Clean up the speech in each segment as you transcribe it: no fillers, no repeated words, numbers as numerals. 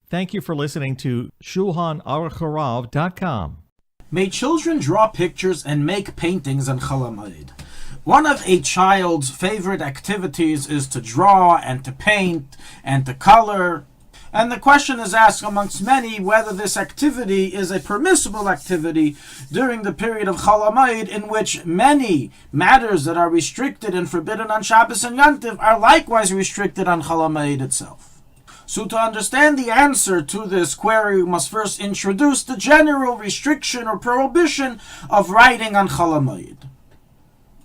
Thank you for listening to Shulchanaruchharav.com. May children draw pictures and make paintings on Chol Hamoed. One of a child's favorite activities is to draw and to paint and to color. And the question is asked amongst many whether this activity is a permissible activity during the period of Chol Hamoed, in which many matters that are restricted and forbidden on Shabbos and Yom Tov are likewise restricted on Chol Hamoed itself. So to understand the answer to this query, we must first introduce the general restriction or prohibition of writing on Chol Hamoed.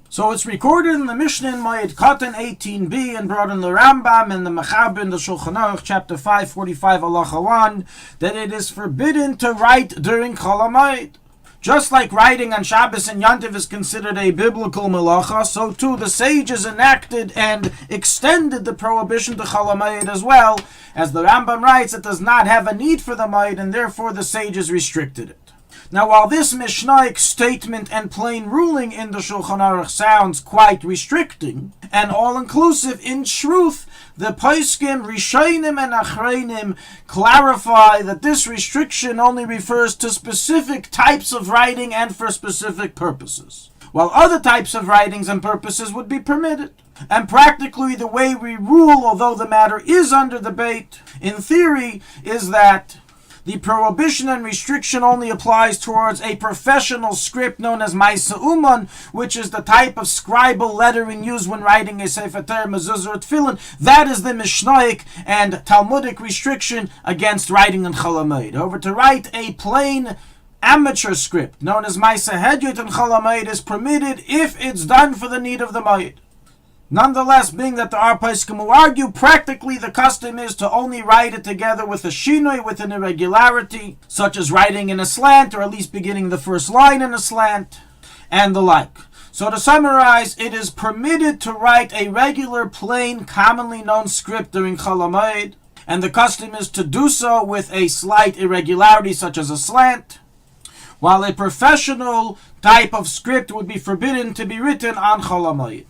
So it's recorded in the Mishnah in Moed Katan 18b and brought in the Rambam and the Mechaber in the Shulchanaruch chapter 545 halacha 1 that it is forbidden to write during Chol Hamoed. Just like writing on Shabbos and Yom Tov is considered a biblical melacha, so too the sages enacted and extended the prohibition to Chol Hamoed as well. As the Rambam writes, it does not have a need for the Moed, and therefore the sages restricted it. Now, while this Mishnaic statement and plain ruling in the Shulchan Aruch sounds quite restricting and all-inclusive, in truth, the Poskim, Rishonim and Achreinim clarify that this restriction only refers to specific types of writing and for specific purposes, while other types of writings and purposes would be permitted. And practically the way we rule, although the matter is under debate, in theory, is that the prohibition and restriction only applies towards a professional script known as Maisa Uman, which is the type of scribal lettering used when writing a Sefer Torah, Mezuzah, or Tefillin. That is the Mishnaic and Talmudic restriction against writing in Chol Hamoed. However, to write a plain amateur script known as Maisa Hedyot in Chol Hamoed is permitted if it's done for the need of the Moed. Nonetheless, being that there are poskim who argue, practically the custom is to only write it together with a shinoi, with an irregularity, such as writing in a slant, or at least beginning the first line in a slant, and the like. So to summarize, it is permitted to write a regular, plain, commonly known script during Chol Hamoed, and the custom is to do so with a slight irregularity, such as a slant, while a professional type of script would be forbidden to be written on Chol Hamoed.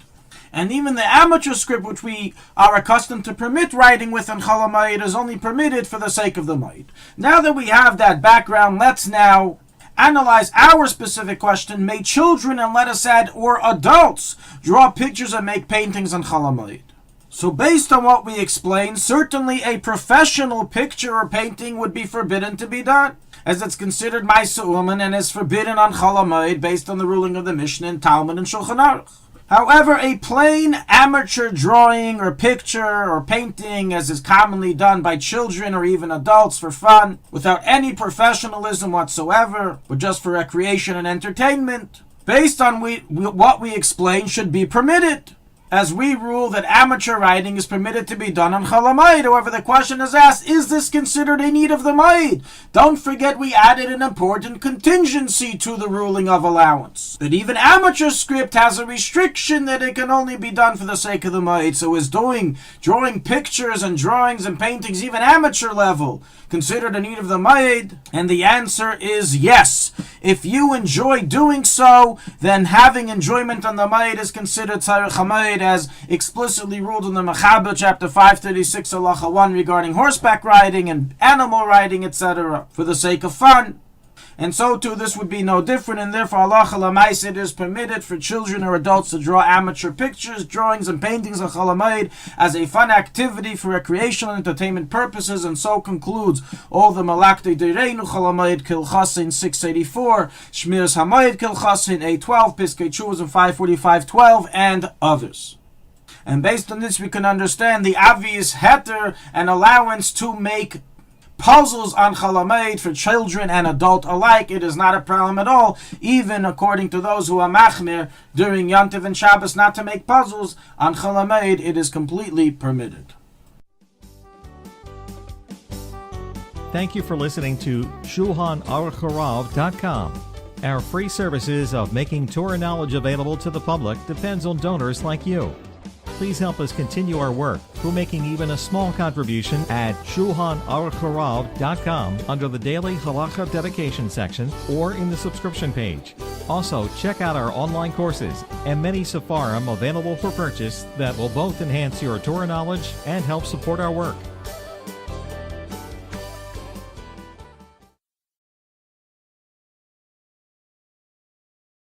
And even the amateur script, which we are accustomed to permit writing with in Chol Hamoed, is only permitted for the sake of the Moed. Now that we have that background, let's now analyze our specific question. May children, and let us add, or adults, draw pictures and make paintings on Chol Hamoed? So based on what we explained, certainly a professional picture or painting would be forbidden to be done, as it's considered Maisa Uman and is forbidden on Chol Hamoed based on the ruling of the Mishnah and Talmud and Shulchan Aruch. However, a plain amateur drawing or picture or painting, as is commonly done by children or even adults for fun, without any professionalism whatsoever, but just for recreation and entertainment, based on what we explained, should be permitted, as we rule that amateur writing is permitted to be done on Chol Hamoed. However, the question is asked, is this considered a need of the Moed? Don't forget we added an important contingency to the ruling of allowance, that even amateur script has a restriction that it can only be done for the sake of the Moed. So is drawing pictures and drawings and paintings, even amateur level, considered a need of the Moed? And the answer is yes. If you enjoy doing so, then having enjoyment on the Moed is considered Chol Hamoed, as explicitly ruled in the Mechaber chapter 536 halacha 1 regarding horseback riding and animal riding, etc., for the sake of fun. And so too this would be no different, and therefore halacha l'maaseh it is permitted for children or adults to draw amateur pictures, drawings, and paintings of Chol Hamoed as a fun activity for recreational and entertainment purposes. And so concludes all the Malaktei Dereinu Chol Hamoed Kilchasin 684, Shmiras Hamoed Kilchasin 812, Piskei Teshuvos in 545:12, and others. And based on this we can understand the obvious heter and allowance to make puzzles on Chol Hamoed for children and adult alike. It is not a problem at all, even according to those who are machmir during Yom Tov and Shabbos not to make puzzles. On Chol Hamoed it is completely permitted. Thank you for listening to Shulchanaruchharav.com. Our free services of making Torah knowledge available to the public depends on donors like you. Please help us continue our work through making even a small contribution at Shulchanaruchharav.com under the Daily Halacha Dedication section or in the subscription page. Also, check out our online courses and many sefarim available for purchase that will both enhance your Torah knowledge and help support our work.